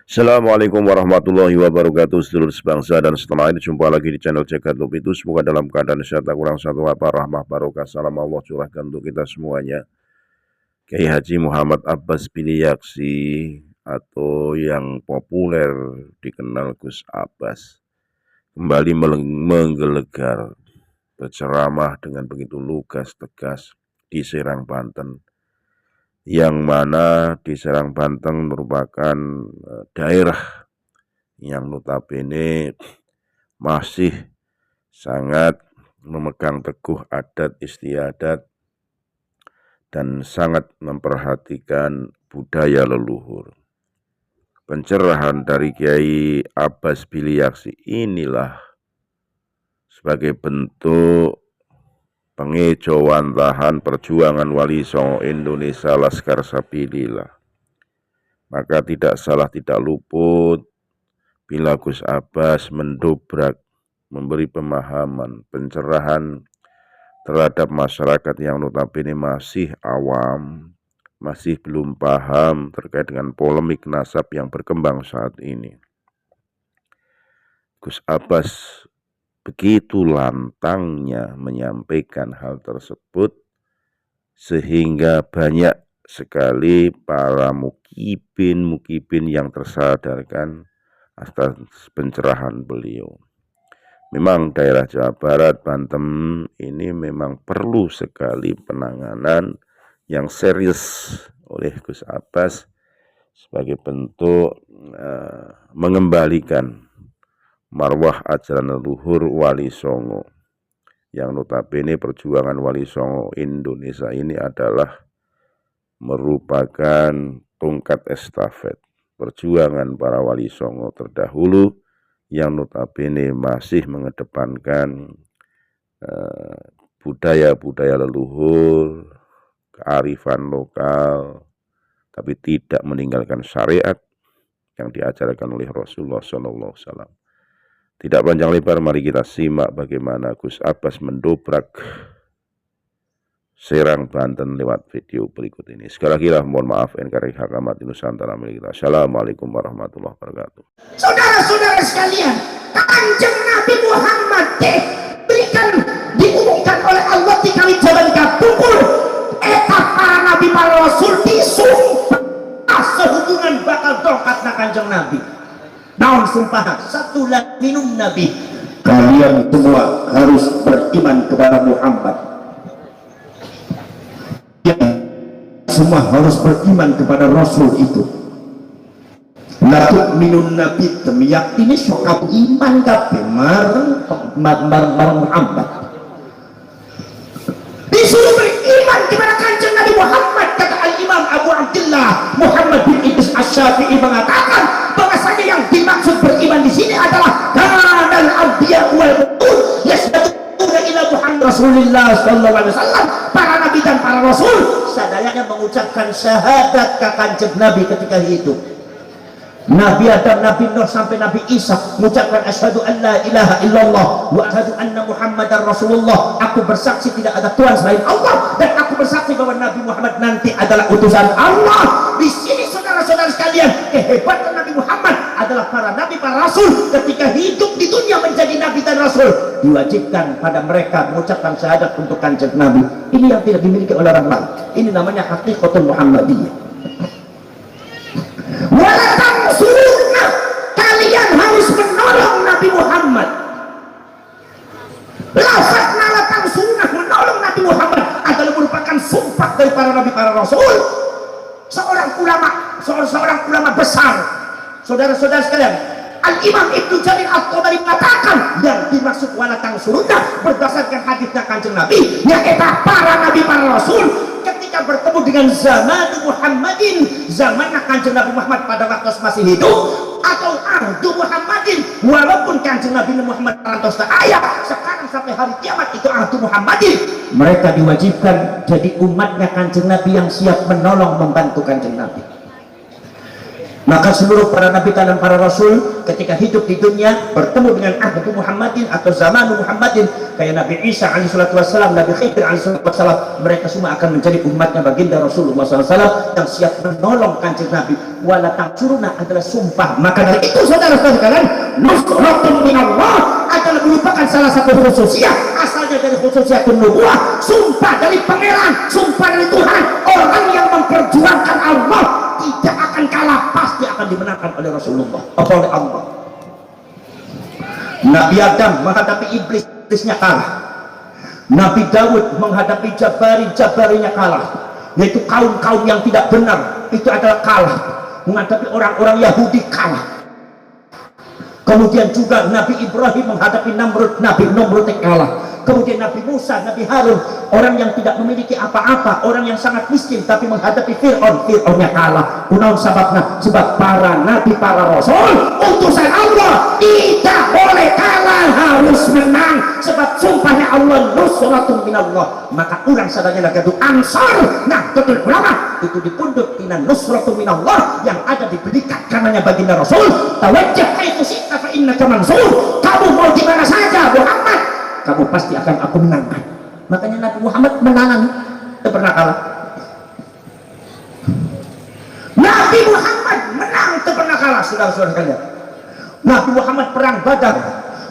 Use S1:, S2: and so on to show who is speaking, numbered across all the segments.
S1: Assalamualaikum warahmatullahi wabarakatuh. Sedulur sebangsa dan setanah air, jumpa lagi di channel Jagat Lub itu. Semoga dalam keadaan sehat, tak kurang satu apa, rahmah barokah salam Allah curahkan untuk kita semuanya. Kiai Haji Muhammad Abbas Piliaksi atau yang populer dikenal Gus Abbas kembali menggelegar berceramah dengan begitu lugas tegas di Serang, Banten, yang mana di Serang, Banten merupakan daerah yang notabene masih sangat memegang teguh adat istiadat dan sangat memperhatikan budaya leluhur. Pencerahan dari Kiai Abbas Piliaksi inilah sebagai bentuk pengejauhan lahan perjuangan Wali Songo Indonesia Laskar Sabilillah. Maka tidak salah tidak luput bila Gus Abbas mendobrak, memberi pemahaman, pencerahan terhadap masyarakat yang notabene masih awam, masih belum paham terkait dengan polemik nasab yang berkembang saat ini. Gus Abbas begitu lantangnya menyampaikan hal tersebut sehingga banyak sekali para mukibin yang tersadarkan atas pencerahan beliau. Memang daerah Jawa Barat, Banten ini memang perlu sekali penanganan yang serius oleh Gus Abbas sebagai bentuk mengembalikan marwah ajaran leluhur Wali Songo, yang notabene perjuangan Wali Songo Indonesia ini adalah merupakan tongkat estafet perjuangan para Wali Songo terdahulu yang notabene masih mengedepankan budaya-budaya leluhur, kearifan lokal, tapi tidak meninggalkan syariat yang diajarkan oleh Rasulullah SAW. Tidak panjang lebar, mari kita simak bagaimana Gus Abbas mendobrak Serang, Banten lewat video berikut ini. Sekali lagi lah mohon maaf NKRI Hakamat Nusantara milik kita. Assalamualaikum warahmatullahi wabarakatuh.
S2: Saudara-saudara sekalian, Kanjeng Nabi Muhammad berikan diumumkan oleh Allah di kali jalan kapungkur eta para nabi para rasul disumpah sehubungan bakal tongkat na Kanjeng Nabi. Naon sumpah satu minum Nabi, kalian semua harus beriman kepada Muhammad. Semua harus beriman kepada Rasul itu. Lalu minum Nabi temiyakini sokap iman kape marang Muhammad. Disuruh beriman kepada Kanjeng Nabi Muhammad. Kata Al-Imam Abu Abdullah Muhammad bin Idris Asy-Syafi'i mengatakan bahwasanya yang dimaksud beriman di sini adalah kanal anbiya wal mursalun yasbutuna ila Muhammad Rasulullah sallallahu alaihi wasallam. Para nabi dan para rasul sadayana mengucapkan syahadat ke Kanjeng Nabi ketika hidup. Nabi Adam, Nabi Nuh sampai Nabi Isa mengucapkan asyhadu an la ilaha illallah wa asyhadu anna Muhammadar Rasulullah. Aku bersaksi tidak ada Tuhan selain Allah dan aku bersaksi bahwa Nabi Muhammad nanti adalah utusan Allah. Di sini saudara-saudara sekalian, kehebatan Nabi Muhammad adalah para nabi para rasul ketika hidup di dunia menjadi nabi dan rasul diwajibkan pada mereka mengucapkan syahadat untuk Kanjeng Nabi. Ini yang tidak dimiliki oleh orang lain. Ini namanya hakikatul Muhammadiyah. Walatang sunnah, kalian harus menolong Nabi Muhammad. Lafaz nalatang sunnah, menolong Nabi Muhammad adalah merupakan sumpah dari para nabi para rasul. Seorang ulama besar, saudara-saudara sekalian, Al-Imam Ibnu Jarir At-Tabari mengatakan yang dimaksud walatang sunnah berdasarkan hadisnya Kanjeng Nabi yaitu para nabi para rasul ketika bertemu dengan zaman Muhammadin, zaman Kanjeng Nabi Muhammad pada waktu masih hidup, atau ahdu Muhammadin walaupun Kanjeng Nabi Muhammad rantos ayat sekarang sampai hari kiamat itu ahdu Muhammadin, mereka diwajibkan jadi umatnya Kanjeng Nabi yang siap menolong membantu Kanjeng Nabi. Maka seluruh para nabi dan para rasul ketika hidup di dunia bertemu dengan ahdu Muhammadin atau zaman Muhammadin, kayak Nabi Isa alaihissalatu wassalam, Nabi Khidir alaihissalatu wassalam, mereka semua akan menjadi umatnya baginda Rasulullah SAW yang siap menolong kanjeng Nabi. Wala taqsuruna adalah sumpah. Maka dari itu saudara-saudara sekalian, nusratun minallah adalah merupakan salah satu khususiyah, asalnya dari khususiyatun nubuwah, sumpah dari pangeran, sumpah dari Tuhan. Orang yang memperjuangkan Allah tidak akan kalah, pasti akan dimenangkan oleh Rasulullah, oleh Allah. Nabi Adam menghadapi iblis, iblisnya kalah. Nabi Daud menghadapi jabarinya kalah, yaitu kaum-kaum yang tidak benar, itu adalah kalah. Menghadapi orang-orang Yahudi kalah. Kemudian juga Nabi Ibrahim menghadapi Nabi Namrud kalah. Kemudian Nabi Musa, Nabi Harun, orang yang tidak memiliki apa-apa, orang yang sangat miskin, tapi menghadapi Fir'aunnya kalah. Kunaun sababna, sebab para nabi, para rasul, utusan Allah tidak boleh kalah, harus menang. Sebab sumpahnya Allah, nusratun minallah. Maka orang sadanya lagi itu Ansar, nah betul ulama itu dipundut dengan nusratun minallah yang ada diberikan karenanya baginda Rasul. Tawajjah haitsu syi'ta fa innaka mansur. Kamu mau di mana saja Muhammad, kamu pasti akan aku menangkan. Makanya Nabi Muhammad menangan, tidak pernah kalah. Nabi Muhammad menang, tidak pernah kalah, saudara-saudara sekalian. Nabi Muhammad perang Badar,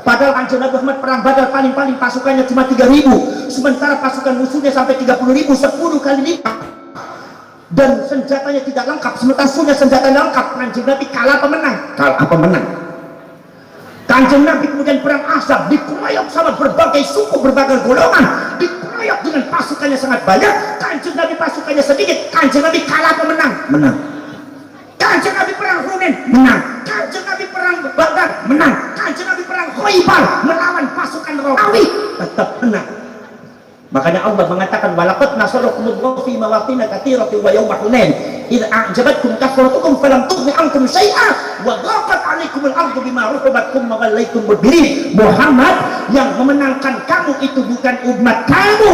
S2: padahal anjir Nabi Muhammad perang Badar paling-paling pasukannya cuma 3.000, sementara pasukan musuhnya sampai 30.000, 10 kali lipat. Dan senjatanya tidak lengkap, sementara musuhnya senjatanya lengkap. Anjir Nabi kalah apa menang? Kalah apa menang? Kanjeng Nabi kemudian perang Ahzab, dikeroyok sama berbagai suku, berbagai golongan, dikeroyok dengan pasukannya sangat banyak. Kanjeng Nabi pasukannya sedikit, kanjeng Nabi kalah apa menang? Menang. Kanjeng Nabi perang Hunain, menang. Kanjeng Nabi perang Badar, menang. Kanjeng Nabi perang Khaybar melawan pasukan Romawi, tetap menang. Makanya Allah mengatakan walaqad nasarakumullahu fi mawatin katsiratin wa yauma Hunain idza a'jabatkum kathratukum falam tughni ankum syai'a wa dhaqat 'alaikumul ardu bima rahabat thumma wallaytum mudbirin. Muhammad, yang memenangkan kamu itu bukan umat kamu,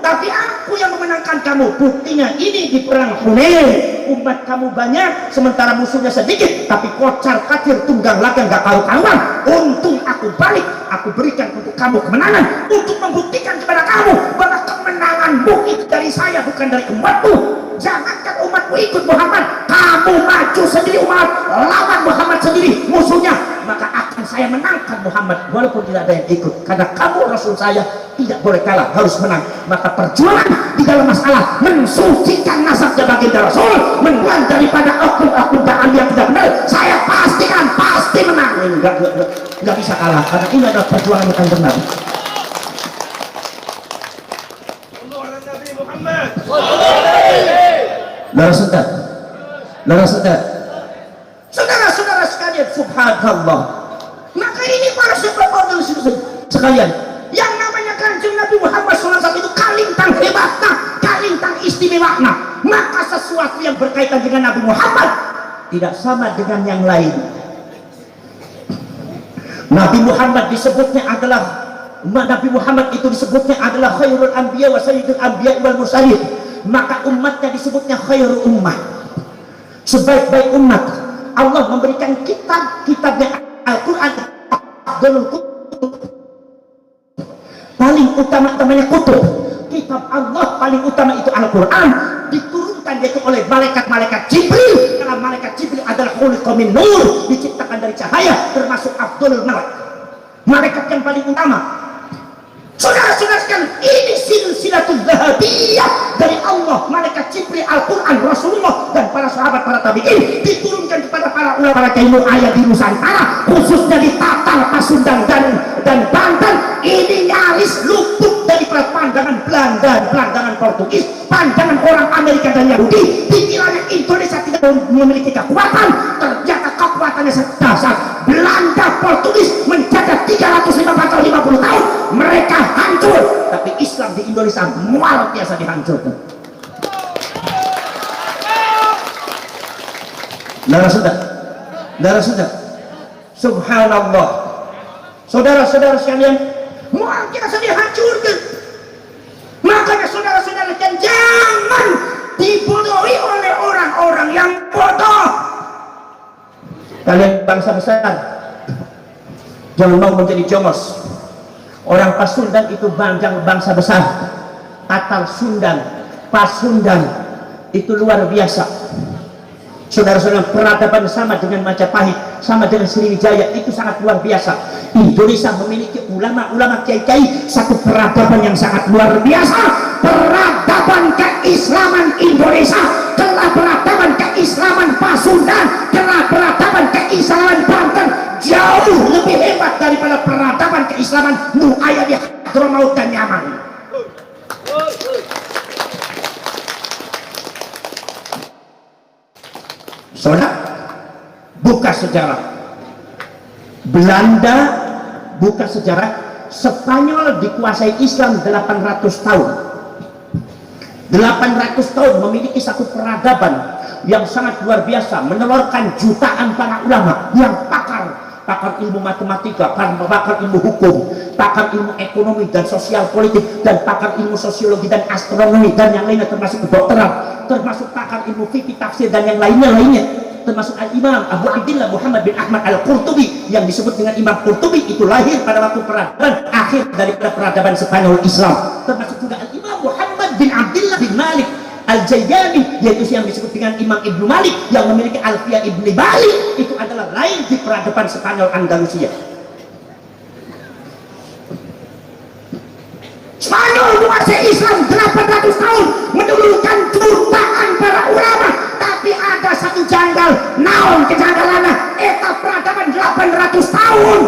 S2: tapi aku yang memenangkan kamu. Buktinya ini di perang Hunain, umat kamu banyak sementara musuhnya sedikit, tapi kocar kacir tunggang lagang gak karu-karuan. Untung aku balik, aku berikan untuk kamu kemenangan, untuk membuktikan kepada kamu bahwa kemenanganmu itu dari saya, bukan dari umatmu. Jangankan umatmu ikut Muhammad, kamu maju sendiri umat, lawan Muhammad sendiri musuhnya, maka akan saya menangkan Muhammad walaupun tidak ada yang ikut, karena kamu Rasul saya, tidak boleh kalah, harus menang. Maka perjuangan di dalam masalah mensucikan nasabnya baginda Rasul, menang daripada oknum-oknum ta'am yang tidak benar, saya pastikan pasti menang. Enggak bisa kalah, karena ini adalah perjuangan yang kanjeng Nabi. Saudara-saudara sekalian, subhanallah. Maka ini para sahabat sekalian, yang namanya kanjeng Nabi Muhammad SAW itu kalintang hebatnya, kalintang istimewanya. Maka sesuatu yang berkaitan dengan Nabi Muhammad tidak sama dengan yang lain. Nabi Muhammad disebutnya adalah, Nabi Muhammad itu disebutnya adalah khairul anbiya wa sayyidul anbiya wal mursalin. Maka umatnya disebutnya khairul ummah, sebaik-baik umat. Allah memberikan kitabnya Al-Quran, paling utama-utamanya kutub. Kitab Allah paling utama itu Al-Quran, diturunkan yaitu oleh malaikat-malaikat Jibril, karena malaikat Jibril adalah khuliqa min nur, diciptakan dari cahaya, termasuk Abdul malaikat yang paling utama. Saudara-saudara sekalian, ini silsilatul zahabiyah dari Allah, malaikat Jibril, Al-Quran, Rasulullah, dan para sahabat, para tabi'in, diturunkan kepada para ulama, para ilmu ayat di Nusantara, khususnya di Tatar, Pasundan, dan Banten. Ini nyaris luput dari pandangan Belanda, pandangan Portugis, pandangan orang Amerika dan Yahudi. Dikiranya Indonesia tidak memiliki kekuatan, ternyata kekuatannya sedasar. Belanda, Portugis menjajah 350 tahun, mereka hancur, tapi Islam di Indonesia luar biasa dihancurkan. Saudara-saudara, subhanallah. Saudara-saudara sekalian, luar biasa dihancurkan. Makanya saudara-saudara sekalian, jangan dibodohi oleh orang-orang yang bodoh. Kalian bangsa besar, jangan mau menjadi jongos. Orang Pasundan itu bangsa besar. Tatar Sundan, Pasundan itu luar biasa. Saudara-saudara, peradaban sama dengan Majapahit, sama dengan Sriwijaya, itu sangat luar biasa. Indonesia memiliki ulama-ulama kiai-kiai, satu peradaban yang sangat luar biasa. Peradaban keislaman Indonesia telah peradaban keislaman Pasundan, telah peradaban keislaman Banten jauh lebih hebat daripada peradaban keislaman Nu'ayah di Hadramaut dan Yaman. Saudara, buka sejarah. Belanda buka sejarah. Spanyol dikuasai Islam 800 tahun. 800 tahun memiliki satu peradaban yang sangat luar biasa, menelurkan jutaan para ulama yang pakar ilmu matematika, pakar ilmu hukum, pakar ilmu ekonomi dan sosial politik, dan pakar ilmu sosiologi dan astronomi dan yang lainnya, termasuk kedokteran, termasuk pakar ilmu fikih, tafsir dan yang lainnya, termasuk Al-Imam Abu Abdillah Muhammad bin Ahmad Al-Qurtubi yang disebut dengan Imam Qurtubi. Itu lahir pada waktu peradaban akhir daripada peradaban Spanyol Islam. Termasuk juga Al-Imam Muhammad bin Abdillah bin Malik Al-Jayyani, yaitu yang disebut dengan Imam Ibnu Malik yang memiliki Alfiyah Ibni Malik. Itu adalah lain di peradaban Spanyol Andalusia. Spanyol menguasai Islam 800 tahun, menelurkan jutaan para ulama, tapi ada satu janggal. Naon kejanggalannya? Eta peradaban 800 tahun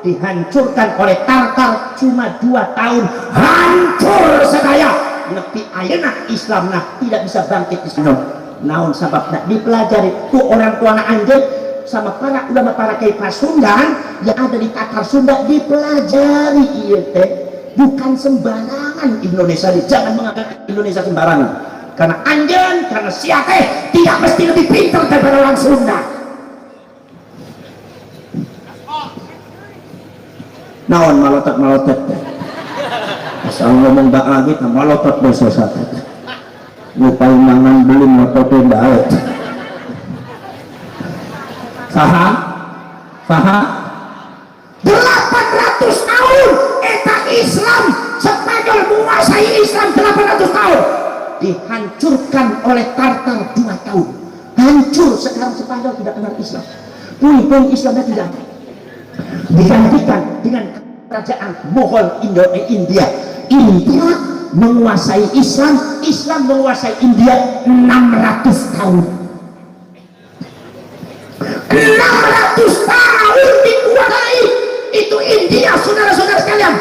S2: dihancurkan oleh Tartar cuma 2 tahun, hancur sedaya. Nepi ayeuna Islam tidak bisa bangkit di sana. Naon sababna? Dipelajari tuh orang tua anjeun sama para ulama, para kiai Pasundan yang ada di Tatar Sunda, dipelajari. Ieu teh bukan sembarangan Indonesia. Jangan menganggap Indonesia sembarangan. Karena anjeun, karena sia teh tidak mesti lebih pintar daripada orang Sunda. Naon malotot asal ngomong bak lagi nah malotot dosa satu lupain mangan belum lototin baik. Faham? 800 tahun eta Islam, Spanyol menguasai Islam 800 tahun, dihancurkan oleh Tartar 2 tahun, hancur. Sekarang Spanyol tidak kenal Islam, puing-puing Islamnya tidak, digantikan dengan kerajaan Mughal India. India menguasai Islam, Islam menguasai India 600 tahun. 600 tahun dikuasai. Itu India, saudara-saudara sekalian,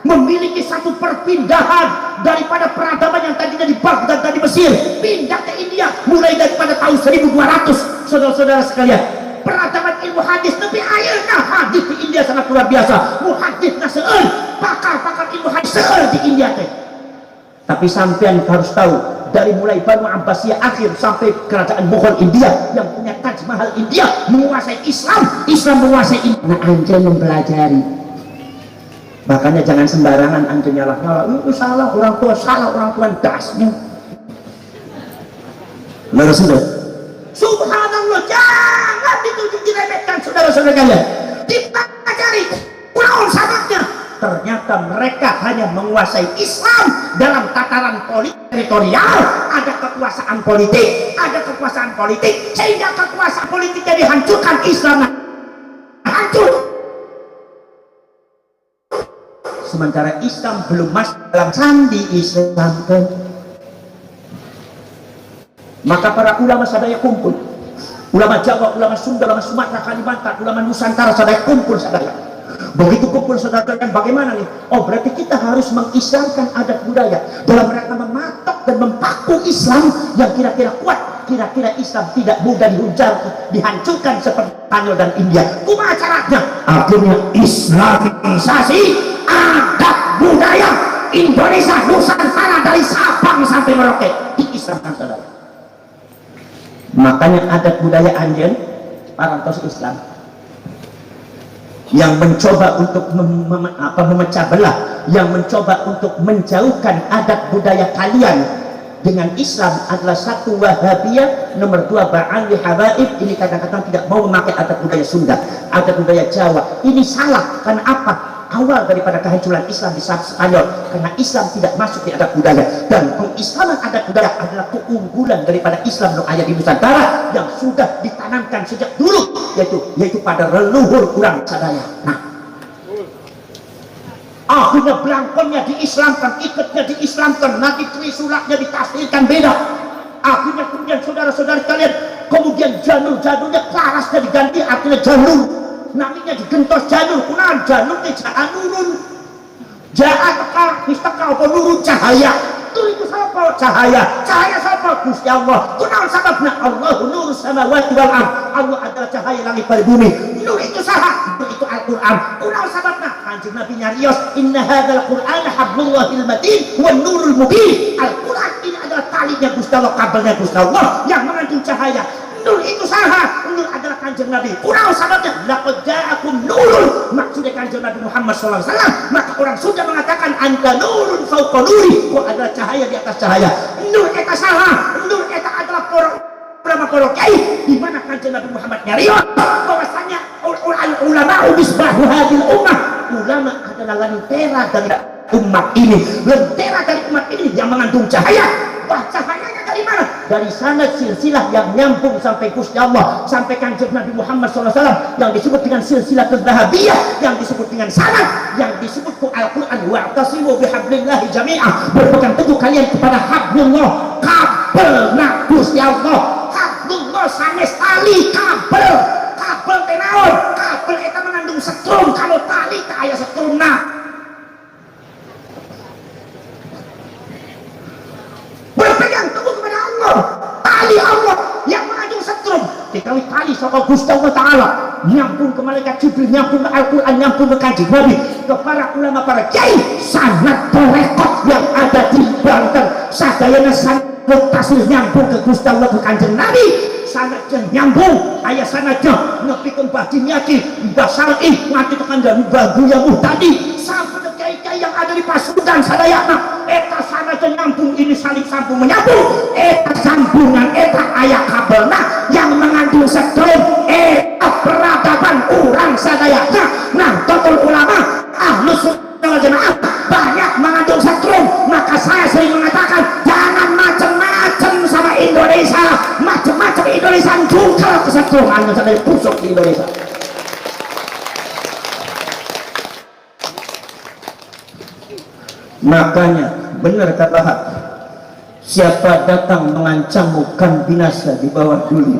S2: memiliki satu perpindahan daripada peradaban yang tadinya di Baghdad dan di Mesir, pindah ke India mulai daripada tahun 1200. Saudara-saudara sekalian, peradaban ilmu hadis lebih ayeuna hadis di India sangat luar biasa. Muhadisna seueur, pakar-pakar ilmu hadis seueur di India teh. Tapi sampean harus tahu, dari mulai Banu Abbasiyah akhir sampai kerajaan Mughal India yang punya Taj Mahal India menguasai Islam, Islam menguasai India. Nah, anjing mempelajari. Makanya jangan sembarangan anjing nyalah. Itu salah orang tua, dasnya. Sudah. Subhanallah, jangan diremehkan saudara-saudara kalian. Dipelajari naon sababnya. Ternyata mereka hanya menguasai Islam dalam tataran politik teritorial. Ada kekuasaan politik, sehingga kekuasaan politiknya dihancurkan, Islam hancur. Sementara Islam belum masuk dalam sandi Islam kan. Maka para ulama sadaya kumpul, ulama Jawa, ulama Sunda, ulama Sumatera, Kalimantan, ulama Nusantara sadaya kumpul sadaya. Begitu kumpul saudara, bagaimana nih? Oh, berarti kita harus mengislamkan adat budaya dalam rangka mematok dan mempaku Islam yang kira-kira kuat. Kira-kira Islam tidak mudah dihancurkan seperti Spanyol dan India. Kumaha caranya? Akhirnya Islamisasi adat budaya Indonesia Nusantara dari Sabang sampai Merauke diislamkan saudara. Makanya adat budaya anjeun parantos Islam yang mencoba untuk memecah belah, yang mencoba untuk menjauhkan adat budaya kalian dengan Islam adalah satu Wahabiyah, nomor dua Ba'ali Habaib. Ini kadang-kadang tidak mau memakai adat budaya Sunda, adat budaya Jawa. Ini salah. Karena apa? Awal daripada kehancuran Islam di Spanyol, karena Islam tidak masuk di adat budaya. Dan pengislaman adat budaya adalah keunggulan daripada Islam yang ada di Nusantara yang sudah ditanamkan sejak dulu, yaitu pada leluhur orang sadaya. Nah, akhirnya belangkonnya diislamkan, ikatnya diislamkan, nanti trisulaknya ditafsirkan beda. Akhirnya kemudian saudara-saudara kalian, kemudian janur-janurnya kelarasnya diganti, artinya janur, namanya digentos janur, kunaan janurnya janurun, jahat tekal, mistekal, penurun cahaya. Itu siapa? Cahaya. Cahaya siapa? Gusti Allah. Kunaan sababna Allah nur samawati wal ardh. Allah adalah cahaya langit dan bumi. Nur itu saha, nur itu Al-Quran. Kunaan sababna Kanjeng Nabi nyarios, inna hadzal Qur'ana hablullahil matin wan nurul mubin. Al-Quran ini adalah talinya Gusti Allah, kabelnya Gusti Allah yang mengandung cahaya. Nur itu saha, nur adalah Kanjeng Nabi. Kurang sababnya laqad ja'akum nurun, maksudnya Kanjeng Nabi Muhammad SAW. Maka orang sudah mengatakan anta nurun fauqa nuri, kau adalah cahaya di atas cahaya. Nur eta saha, nur eta adalah ulama kiai, di mana Kanjeng Nabi Muhammad nyarios bahwasanya ulama misbahu hadil ummah. Ulama adalah lentera dari umat ini, lentera dari umat ini yang mengandung cahaya. Wah, cahayanya dari mana? Dari sanad silsilah yang nyambung sampai Gusti Allah, sampai Kanjeng Nabi Muhammad SAW, yang disebut dengan silsilah Zahabiyah, yang disebut dengan sanad, yang disebut Al-Quran. Wa'tasimu bihablillahi jami'ah, berpegang teguh kalian kepada hablullah, kabel na Gusti Allah. Hablullah sanes tali, kabel tenaon, kabel itu mengandung setrum, kalau tali tak aya setrumna. Berpegang teguh kepada Allah, tali Allah yang mengandung setrum. Dikawin tali saka Gusti Allah Ta'ala, nyambung ke malaikat Jibril, nyambung ke Al-Quran, nyambung ke Kanjeng Nabi, ke para ulama, para kiai. Sanad rekod yang ada di Banten sadayana sanad tasir nyambung ke Gusti Allah, ke Kanjeng Nabi. Sanadnya nyambung, ayah sanadnya ngepikun batin yaki basari nganti tekan dan bagu yang tadi sampai ke kiai-kiai yang ada di Pasundan sadayana. Eta sanadnya nyambung, ini saling sambung menyambung. Eta sambungan, eta ayah kabelna yang mengandung setrum. Eta peradaban orang sadayana. Nah, total ulama ahlus sunnah wal jamaah banyak mengandung setrum. Maka saya sering mengatakan jangan macam-macam sama Indonesia, macam-macam Indonesia juga kesetruman yang sampai pusuk di Indonesia. Makanya benar kata hak, siapa datang mengancammu kan binasa di bawah duli.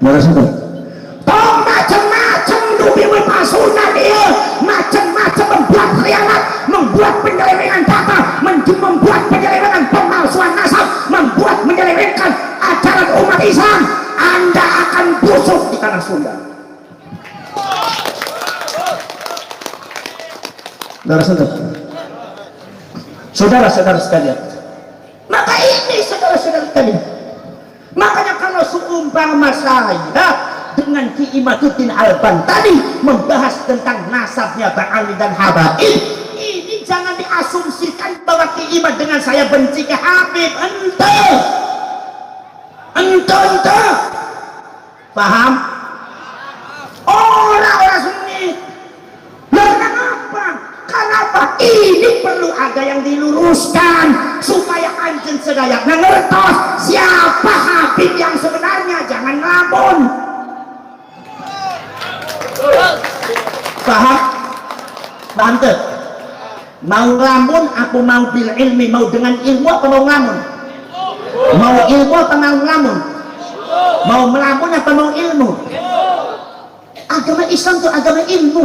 S2: Merasa tong macam-macam dubi Pasundan dia, macam-macam membuat khianat, membuat penyelewengan data, membuat penyelewengan pemalsuan nasab, membuat menyelewengkan ajaran umat Islam. Anda akan busuk di tanah Sunda. Saudara-saudara sekalian, maka ini saudara-saudara sekalian, makanya kalau seumpama saya dengan Ki Imaduddin Al-Bantani membahas tentang nasabnya Ba'ali dan Habaib, ini jangan diasumsikan bahwa Ki Imad dengan saya benci ke Habib. Ente paham? Orang-orang Sunni. Kenapa? Ini perlu ada yang diluruskan supaya anjen sedaya ngertos siapa Habib yang sebenarnya. Jangan ngelamun. Paham? Bantu. Mau ngelamun aku mau bil ilmi, mau dengan ilmu apa mau ngelamun? Mau ilmu apa mau ngelamun? Mau melamun apa mau ilmu? Agama Islam itu agama ilmu.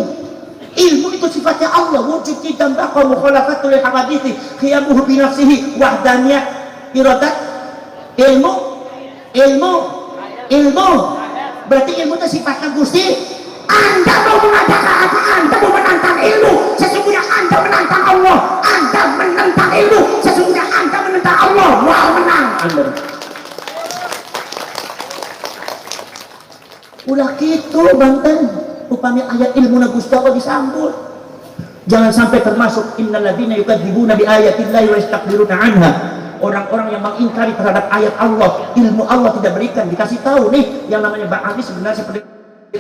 S2: Ilmu itu sifatnya Allah, wujud dan baqa mukhalafatul hadithi, qiyamuhu bi nafsihi wahdaniyah iradat. Ilmu berarti ilmu itu sifatnya Gusti. Anda mau mengatakan apa? Anda mau menantang ilmu, sesungguhnya Anda menantang Allah. Anda menentang ilmu, sesungguhnya Anda menentang Allah. Wah, menang Anda. Ulah gitu Banten, upami ayat ilmu na Gusti Allah disambut. Jangan sampai termasuk innal ladzina yukadzibuna bi ayatillahi wa yastakbiruna anha. orang-orang yang mengingkari terhadap ayat Allah, ilmu Allah tidak berikan, dikasih tahu nih yang namanya Bang Ali sebenarnya seperti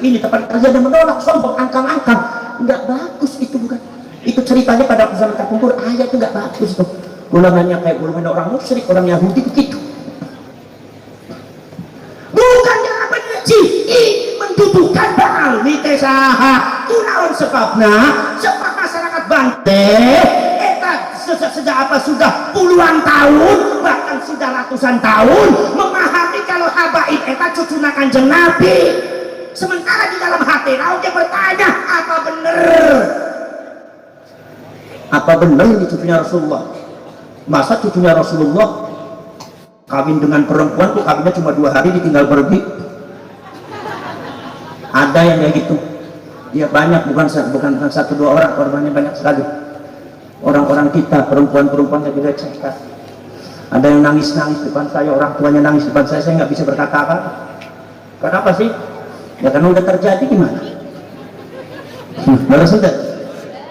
S2: ini, tapi kerja dan menolak, sombong, angkang-angkang. Nggak bagus itu, bukan itu ceritanya pada zaman terkumpul. Ayat itu nggak bagus tuh, golongannya kayak golongan orang musyrik, orang Yahudi begitu. Bukannya apa sih mendudukan Bang Ali teh saha kunaon sebabna sebab masyarakat Banten sejak apa sudah puluhan tahun bahkan sudah ratusan tahun memahami kalau habaib eta cucuna Kanjeng Nabi, sementara di dalam hati dia bertanya apa benar ini cucunya Rasulullah? Masa cucunya Rasulullah kawin dengan perempuan tuh kawinnya cuma 2 hari ditinggal pergi? Ada yang kayak gitu ya, banyak, bukan 1-2 orang, korbannya banyak sekali. Orang-orang kita, perempuan-perempuan yang dilecehkan. Ada yang nangis-nangis depan saya, orang tuanya nangis depan saya nggak bisa berkata apa. Kenapa sih? Ya karena udah terjadi, gimana? Baru sudah.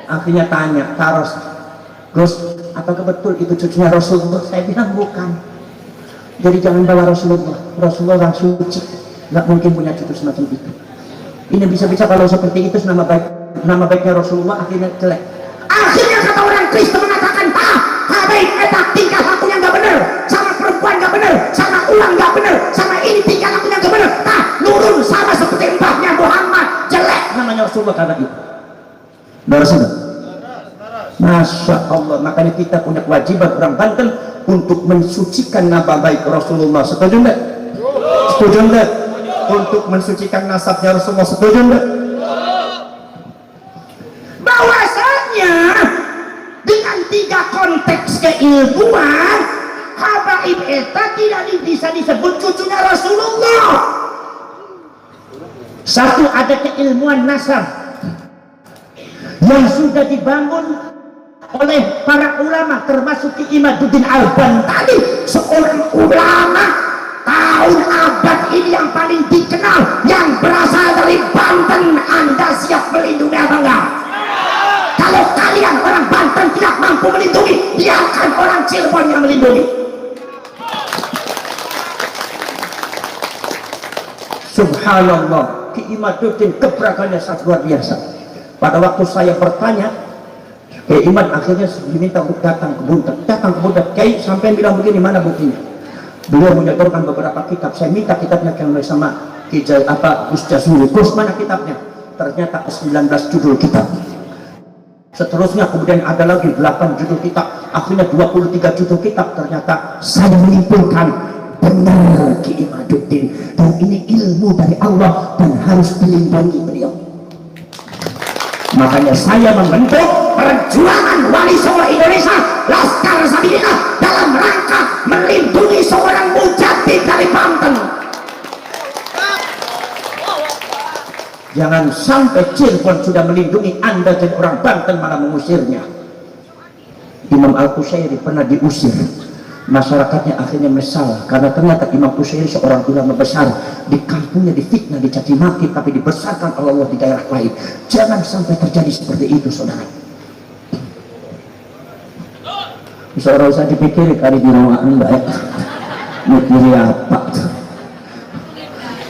S2: Akhirnya tanya, Taros, Gus, apakah betul itu cucunya Rasulullah? Saya bilang bukan. Jadi jangan bawa Rasulullah. Rasulullah orang suci, nggak mungkin punya cucu semacam itu. Ini bisa-bisa kalau seperti itu nama baiknya Rasulullah akhirnya jelek. Akhirnya kata orang Kristen mengatakan, habaib eta tingkah lakunya nggak bener, sama perempuan nggak bener, sama ulang nggak bener, sama ini tingkah lakunya nggak bener. Nurun sama seperti mbahnya Muhammad, jelek namanya Rasulullah karena itu. Rasulullah. Masya Allah, makanya kita punya kewajiban orang Banten untuk mensucikan nama baik Rasulullah. Setuju enggak? Setuju enggak? Untuk mensucikan nasabnya Rasulullah. Setuju enggak? Bahwasanya dengan 3 konteks keilmuan, habaib eta tidak bisa disebut cucunya Rasulullah. Satu, ada keilmuan nasab yang sudah dibangun oleh para ulama, termasuk Ki Imaduddin Al-Bantani, seorang ulama tahun abad ini yang paling dikenal, yang berasal dari Banten. Anda siap melindungi apa enggak? Kalau kalian orang Banten tidak mampu melindungi, biarkan orang Cirebon yang melindungi. Subhanallah, Ki Imaduddin keberagamannya sangat luar biasa. Pada waktu saya bertanya, Kiai Imad akhirnya diminta untuk datang ke Buntet. Kiai sampai bilang begini, mana buktinya? Beliau menyodorkan beberapa kitab. Saya minta kitabnya yang oleh sama Gus Jazuli. Gus, mana kitabnya? Ternyata 19 judul kitab. Seterusnya kemudian ada lagi 8 judul kitab. Akhirnya 23 judul kitab. Ternyata saya menyimpulkan benar Ki Imaduddin, dan ini ilmu dari Allah dan harus dilindungi beliau. Makanya saya membentuk perjuangan Wali Songo Indonesia, Laskar Sabilillah, dalam rangka melindungi seorang mujahid dari Banten. Jangan sampai Cirebon sudah melindungi Anda jadi orang Banten malah mengusirnya. Imam Al-Qusairi pernah diusir, masyarakatnya akhirnya menyesal karena ternyata Imam Qusairi seorang ulama besar, di kampungnya difitnah, dicaci maki, tapi dibesarkan oleh Allah di daerah lain. Jangan sampai terjadi seperti itu, saudara. Seorang usah dipikir kali di rumah Anda ya. Mikiri apa?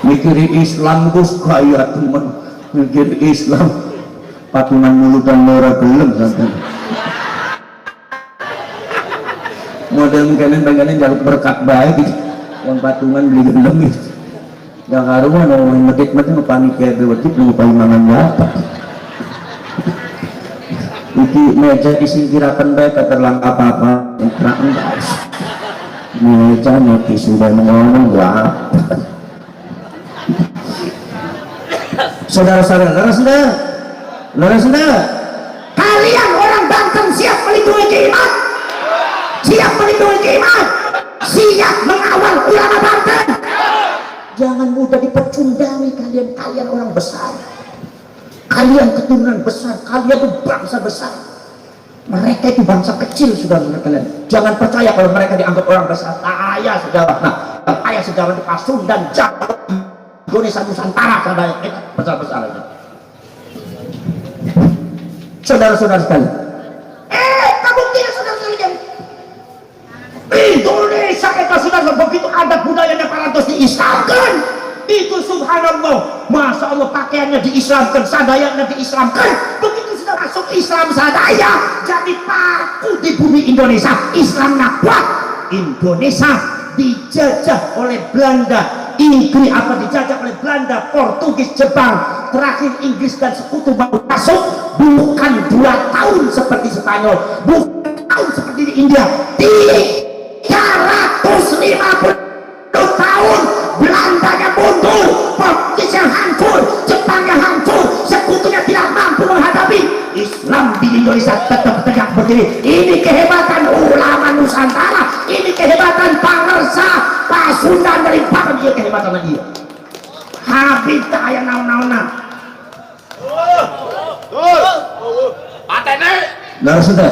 S2: Mikiri Islam Gus kaya teman. Mikiri Islam patungan mulut dan nora gelem sampai. Model mungkin pengen jaluk berkat baik yang patungan beli gelem gitu. Yang karuan orang medit-medit panik kayak bewajib lupa imangan apa. Iki meja disingkirakan baik terlang apa-apa enggak meja nanti sudah ngomong wah. Saudara-saudara, kalian orang Banten siap melindungi Kiai, siap melindungi Kiai, siap mengawal ulama Banten. Jangan mudah dipercundangi kalian orang besar. Kalian keturunan besar, kalian itu bangsa besar. Mereka itu bangsa kecil, saudara kalian. Jangan percaya kalau mereka dianggap orang besar. Ayah sejarah, ayah sejarah di Pasundan, Jawa, Indonesia, Nusantara, saudara kita besar-besar aja. Saudara-saudara sekalian, kamu tidak saudara sekalian. Itu subhanallah, begitu ada budayanya Parantos diislamkan, itu subhanallah, masya Allah, pakaiannya diislamkan, sadayanya diislamkan. Begitu sudah masuk Islam sadaya, jadi paku di bumi Indonesia. Islam kuat. Indonesia dijajah oleh Belanda, Inggris, dijajah oleh Belanda, Portugis, Jepang, terakhir Inggris dan sekutu baru masuk. Bukan 2 tahun seperti Spanyol, bukan tahun seperti di India. 350 tahun Belandanya mundur, Portugis yang hancur, Jepang yang hancur, sekutunya tidak mampu menghadapi. Islam di Indonesia tetap tegak berdiri. Ini kehebatan ulama Nusantara, ini kehebatan Pangersa, Pasundan dari Pakan, dia kehebatan lagi. Habis tak ayah naon-naonan. Nah, sudah.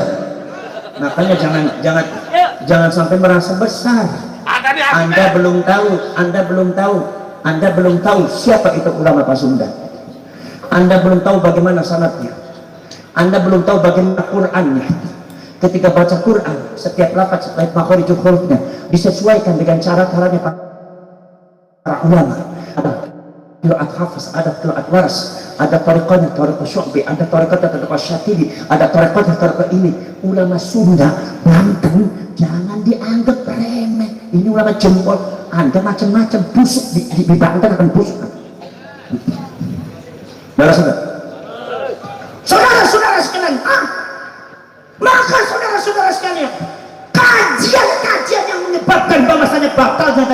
S2: Makanya jangan sampai merasa besar. Anda belum tahu siapa itu ulama Pasundan. Anda belum tahu bagaimana sanadnya. Anda belum tahu bagaimana Qur'annya. Ketika baca Quran, setiap lafaz, setiap makharijul hurufnya disesuaikan dengan cara-caranya para ulama. Ada qiraat Hafiz, ada qiraat Waras, ada tariqahnya tariqah Syu'bi, ada tariqahnya tariqah Syatili, ada tariqahnya tariqah ini. Ulama Sunda, Banten, jangan dianggap remeh. Ini ulama jempol. Anda macam-macam busuk di Banten akan busuk. Saudara-saudara sekalian, maka saudara-saudara sekalian, kajian-kajian yang menyebabkan bahwasanya batalnya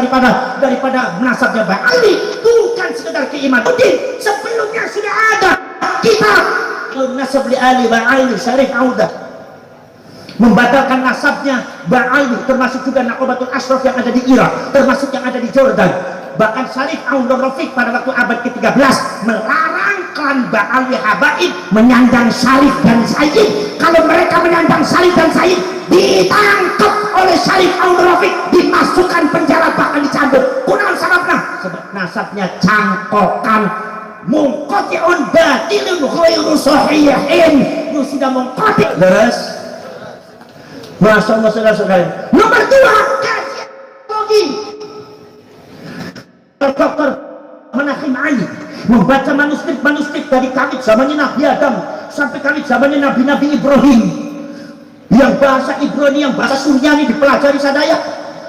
S2: daripada nasabnya Bang Ali bukan sekedar keimanan. Sebelumnya sudah ada kitab nasab li Ali Bang Ali Syarif Audah membatalkan nasabnya Bang Ali, termasuk juga Naqabatul Ashraf yang ada di Irak, termasuk yang ada di Jordan. Bahkan Syarif Audah Rafiq pada waktu abad ke-13 melarang klan Ba'alwi Habaib menyandang Syarif dan Sayyid. Kalau mereka menyandang Syarif dan Sayyid, ditangkap oleh Syarif Audah Rafiq, dimasukkan penjara, bahkan dicambuk. Kunaon sababna? Sebab nasabnya cangkokan. Mungqati'un batilun ghairu sahihin. Itu sudah mungqati'. Terus Masya Allah, saudara-saudara. Nomor 2, kajian lagi. Dr. Menachim Ali membaca manuskrip dari khalid zamannya Nabi Adam sampai khalid zamannya Nabi Ibrahim, yang bahasa Ibrani, yang bahasa Suryani dipelajari sadaya.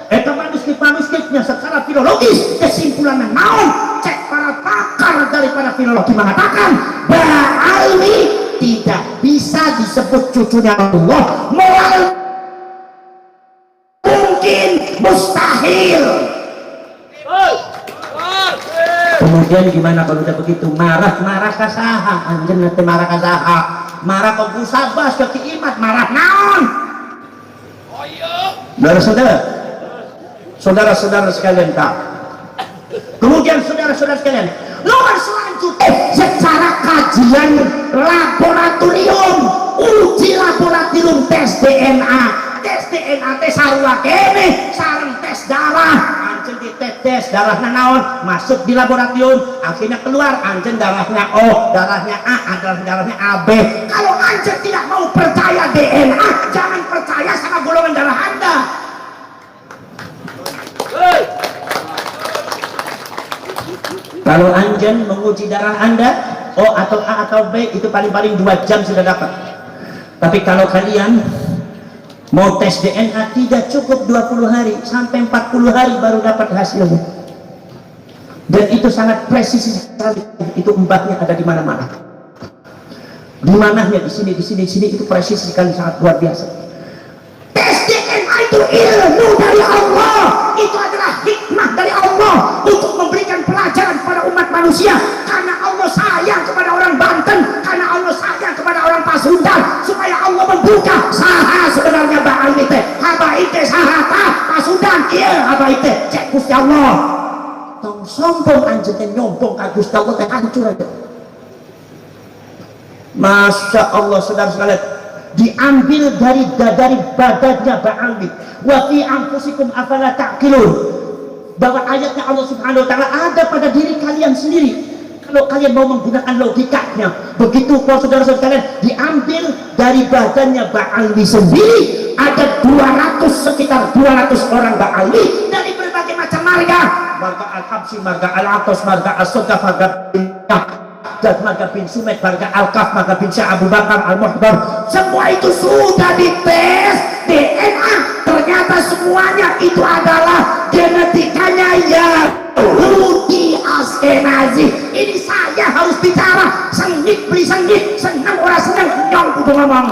S2: Eta manuskripnya secara filologis kesimpulannya naon? Cek para pakar daripada filologi mengatakan Ba'alwi tidak bisa disebut cucunya Allah, mungkin mustahil. Kemudian gimana kalau udah begitu? Marah kasaha, anjen nanti marah kasaha, marah kok busabas ke kiimat, marah naon? Saudara-saudara sekalian tak. Kemudian saudara-saudara sekalian, nomor selanjutnya secara kajian laboratorium, uji laboratorium tes DNA tes sarua kene, sareng tes darah. Anjen dites darahnya naon, masuk di laboratorium, akhirnya keluar anjen darahnya O, darahnya A, darahnya AB. Kalau anjen tidak mau percaya DNA, jangan percaya sama golongan darah Anda. Kalau anjen menguji darah Anda O atau A atau B, itu paling-paling 2 jam sudah dapat. Tapi kalau kalian mau tes DNA, tidak cukup 20 hari sampai 40 hari baru dapat hasilnya. Dan itu sangat presisi sekali. Itu mbahnya ada di mana-mana. Di mananya di sini itu presisi sekali, sangat luar biasa. Tes DNA itu ilmu dari Allah. Itu adalah hikmah dari Allah untuk memberikan pelajaran kepada umat manusia. Karena Allah sayang kepada orang Banten, karena Allah sayang kepada orang Pasundan, supaya Allah membuka saha sebenarnya Ba'alwi teh, habaib teh saha ta Pasundan, iya habaib teh cek Gusti Allah. Tong sombong anjeun teh nyombong ka Gusti Allah teh hancur aja. Masya Allah, saudara sekalian, diambil dari badannya Ba'alwi. Wa fi anfusikum afala ta'qilun, bahwa ayatnya Allah Subhanahu wa taala ada pada diri kalian sendiri. Kalau kalian mau menggunakan logikanya, begitu kalau saudara-saudara kalian diambil dari badannya Ba'alwi sendiri, ada sekitar 200 orang Ba'alwi, dari Maria, marga Al-Habsyi, marga Al-Atas, marga As-Sodaf, marga dan marga bin Sumed, marga Al-Kaf, marga bin Syekh Abu Bakar Al-Muhdar, semua itu sudah dites DNA, ternyata semuanya itu adalah genetikanya Yahudi Askenazi. Ini saya harus bicara, sengit beli sengit, senang orang senang, nyong kudu ngomong.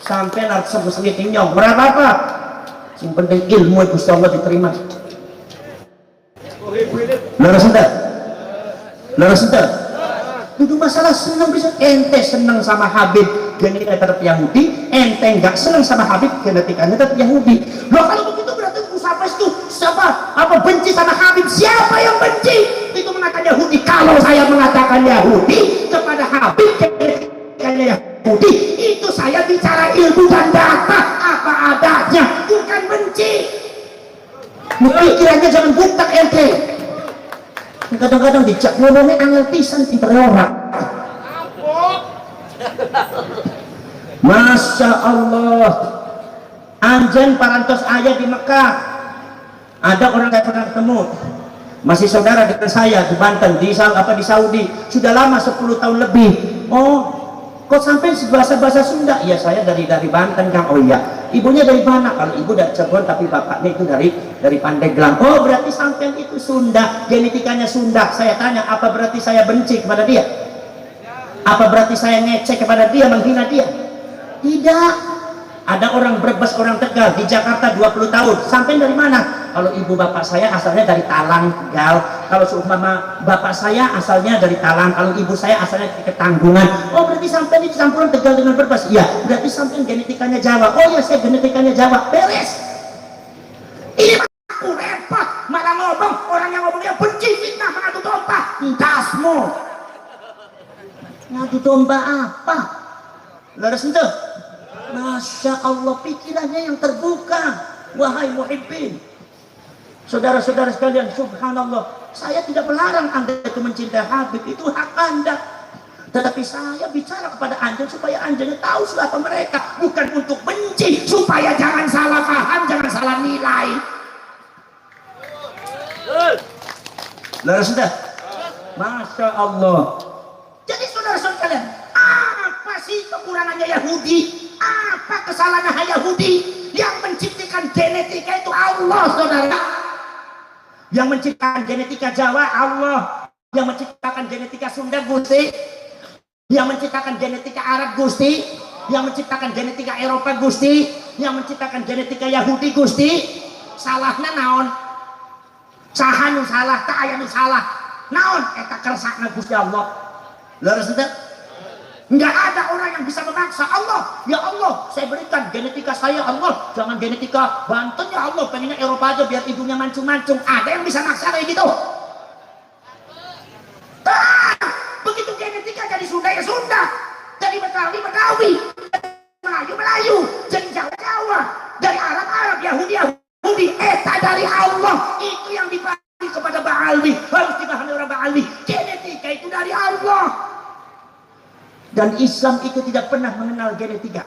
S2: Sampai nanti sebut sengit nyong, berapa apa? Yang penting ilmu itu Allah diterima. Laras ente itu masalah senang bisa ente senang sama Habib genetika tetap Yahudi, ente enggak senang sama Habib genetikanya tetap Yahudi. Loh kalau begitu berarti Musafas itu siapa apa benci sama Habib? Siapa yang benci? Itu mengatakan Yahudi. Kalau saya mengatakan Yahudi kepada Habib genetikanya Yahudi, itu saya bicara ilmu dan data apa adanya, bukan benci. Pikirannya jangan butak ente. Kadang-kadang dijak ngomongnya angel pisan pinter orang. Masya Allah, anjen parantos ayah di Mekah. Ada orang yang pernah ketemu, masih saudara dengan saya di Banten, di Saudi, sudah lama 10 tahun lebih. Oh, kok sampai bahasa Sunda? Iya, saya dari Banten, Kang. Oh iya, ibunya dari mana? Kalau ibu dari Cirebon, tapi bapaknya itu dari Pandeglang. Oh, berarti sampai itu Sunda, genetikanya Sunda. Saya tanya, apa berarti saya benci kepada dia? Apa berarti saya ngecek kepada dia, menghina dia? Tidak. Ada orang Brebes, orang Tegal di Jakarta 20 tahun. Sampai dari mana? Kalau ibu bapak saya asalnya dari Talang, Tegal. Kalau seumpama bapak saya asalnya dari Talang, kalau ibu saya asalnya dari Ketanggungan. Oh, berarti sampai itu campuran Tegal dengan Brebes. Iya, berarti sampai genetikanya Jawa. Oh ya, saya genetikanya Jawa. Beres. Ini aku repot, malah ngomong orang yang ngomongnya benci, fitnah, mengadu domba. Entasmu. Ngadu domba apa? Laras ente. Masya Allah, pikirannya yang terbuka. Wahai muhibbin, saudara-saudara sekalian, subhanallah, saya tidak melarang Anda itu mencintai Habib, itu hak Anda. Tetapi saya bicara kepada Anda supaya Anda tahu siapa mereka, bukan untuk benci, supaya jangan salah paham, jangan salah nilai. Laras ente. Masya Allah. Jadi saudara-saudara sekalian, apa sih kekurangannya Yahudi? Apa kesalahan Yahudi? Yang menciptakan genetika itu Allah, saudara. Yang menciptakan genetika Jawa Allah. Yang menciptakan genetika Sunda Gusti. Yang menciptakan genetika Arab Gusti. Yang menciptakan genetika Eropa Gusti. Yang menciptakan genetika Yahudi Gusti. Salahnya naon? Sahanu salah, tak ayanu salah. Naon? Eta kersakna Gusti Allah. Leres ente? Enggak ada orang yang bisa memaksa Allah. Ya Allah, saya berikan genetika saya Allah, jangan genetika Banten ya Allah, pengennya Eropa aja biar ibunya mancung-mancung. Ada yang bisa maksa kayak gitu? Begitu genetika jadi Sunda ya Sunda, jadi Betawi Betawi, Melayu Melayu, jadi Jawa Jawa, dari Arab Arab, Yahudi Yahudi. Eta dari Allah. Itu yang dibagi kepada Ba'alwi, harus dipahami orang Ba'alwi. Genetika itu dari Allah. Dan Islam itu tidak pernah mengenal genetika,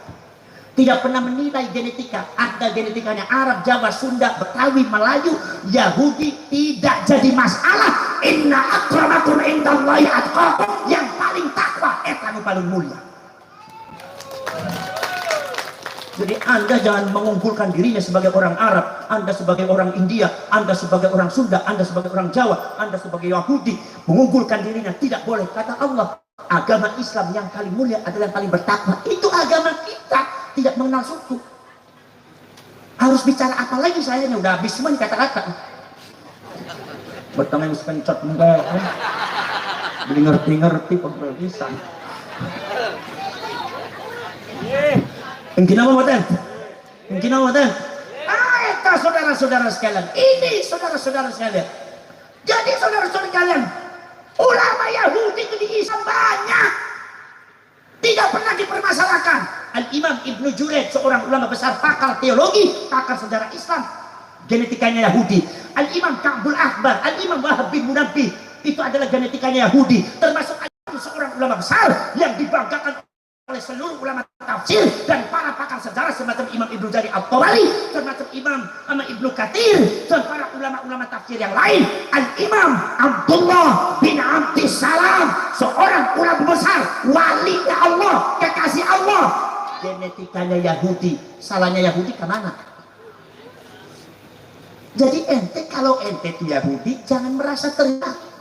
S2: tidak pernah menilai genetika. Ada genetikanya Arab, Jawa, Sunda, Betawi, Melayu, Yahudi, tidak jadi masalah. Inna akramakum indallahi atqakum, yang paling takwa eta nu paling mulia. Jadi Anda jangan mengunggulkan dirinya sebagai orang Arab, Anda sebagai orang India, Anda sebagai orang Sunda, Anda sebagai orang Jawa, Anda sebagai Yahudi, mengunggulkan dirinya tidak boleh. Kata Allah, agama Islam yang paling mulia adalah yang paling bertakwa. Itu agama kita, tidak mengenal suku. Harus bicara apa lagi saya ini udah habis semua kata-kata. Bertengah kencot enggak, beli ngerti-ngerti pembebisan. Mungkin apa maten? Mungkin apa maten? Eta saudara-saudara sekalian. Ini saudara-saudara sekalian. Jadi saudara-saudara sekalian, ulama Yahudi itu di Islam banyak, tidak pernah dipermasalahkan. Al-Imam Ibnu Jurayj, seorang ulama besar, pakar teologi, pakar sejarah Islam, genetikanya Yahudi. Al-Imam Ka'bul Ahbar, Al-Imam Wahab bin Munabbih, itu adalah genetikanya Yahudi. Termasuk seorang ulama besar yang dibanggakan oleh seluruh ulama tafsir dan para pakar sejarah semacam Imam Ibnu Jarir At-Tabari, termasuk Imam Ibnu Katsir, dan para ulama-ulama tafsir yang lain. Al-Imam Abdullah bin Abdissalam, seorang ulama besar, walinya Allah, kekasih Allah, genetikanya Yahudi. Salahnya Yahudi kemana? Jadi ente kalau ente itu Yahudi jangan merasa teriak.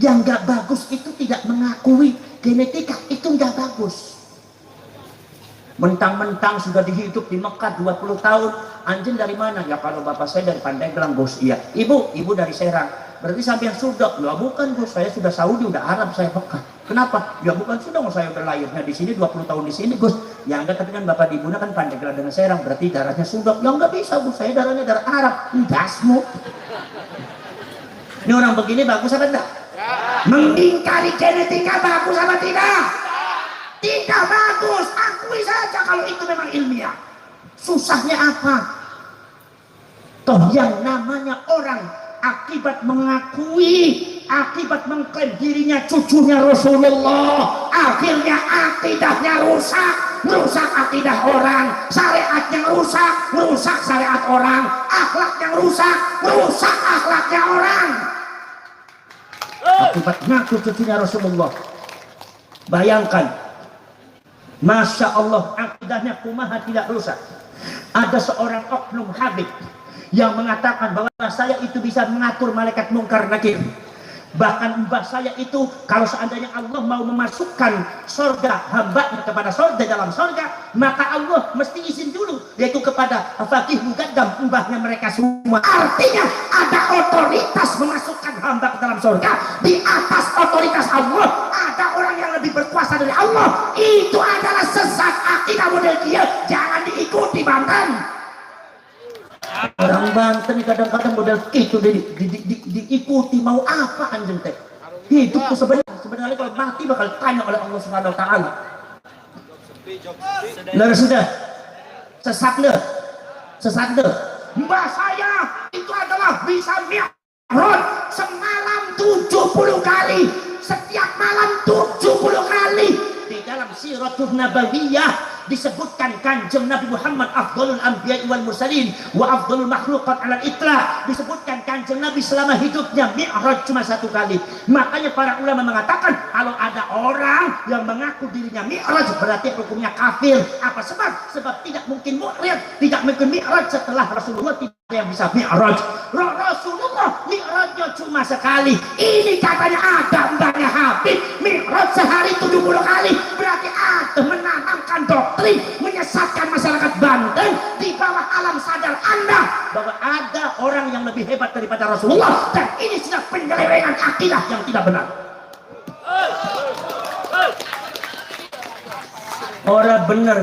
S2: Yang nggak bagus itu tidak mengakui genetika, itu nggak bagus. Mentang-mentang sudah dihidup di Mekah 20 tahun, anjing dari mana? Ya kalau bapak saya dari Pandeglang, Gus. Iya. Ibu dari Serang. Berarti sampai yang sudah. Ya bukan, Gus, saya sudah Saudi, udah Arab, saya Mekah. Kenapa? Ya bukan, sudah, saya udah lahirnya di sini 20 tahun di sini, Gus. Ya enggak, tapi kan bapak ibunya kan Pandeglang dengan Serang, berarti darahnya sudah. Ya enggak bisa, Gus, saya darahnya darah Arab. Dasmu. Ini orang begini bagus apa enggak? Mengingkari genetika bagus apa tidak? Tidak bagus. Akui saja kalau itu memang ilmiah. Susahnya apa? Toh yang namanya orang akibat mengakui, akibat mengklaim dirinya cucunya Rasulullah, akhirnya akidahnya rusak akidah orang, syariatnya rusak syariat orang, akhlaknya rusak akhlaknya orang. Akibat ngaku cucunya Rasulullah. Bayangkan, Masya Allah, akidahnya kumaha tidak rusak. Ada seorang oknum Habib yang mengatakan bahwa saya itu bisa mengatur malaikat mungkar nakir. Bahkan mbah saya itu kalau seandainya Allah mau memasukkan sorga hambanya kepada sorga dalam sorga, maka Allah mesti izin dulu, yaitu kepada Fakih Mugaddam, mbahnya mereka semua. Artinya ada otoritas memasukkan hamba ke dalam sorga. Di atas otoritas Allah ada orang yang lebih berkuasa dari Allah. Itu adalah sesat akidah model dia. Jangan diikuti, Banten. Orang Banten kadang-kadang model itu diikuti, mau apa anjing teh? Hidup tuh sebenarnya kalau mati bakal tanya oleh Allah Subhanahu wa taala. Lalu sudah sesat le. Mbah saya itu adalah bisa mi'raj semalam 70 kali. Setiap malam 70 kali. Di dalam Siratul Nabawiyah disebutkan Kanjeng Nabi Muhammad afdhalul anbiya wal mursalin wa afdhalul makhluqat alal itlaq. Disebutkan Kanjeng Nabi selama hidupnya mi'raj cuma 1 kali. Makanya para ulama mengatakan kalau ada orang yang mengaku dirinya mi'raj berarti hukumnya kafir. Apa sebab? Sebab tidak mungkin mi'raj setelah Rasulullah tidak ada yang bisa mi'raj. Rasulullah mi'rajnya cuma sekali. Ini katanya ada mbaknya Habib mi'raj sehari 70 kali. Berarti ada menanamkan doktrin, menyesatkan masyarakat Banten di bawah alam sadar Anda bahwa ada orang yang lebih hebat daripada Rasulullah, dan ini sudah penyelewengan akidah yang tidak benar. Orang benar,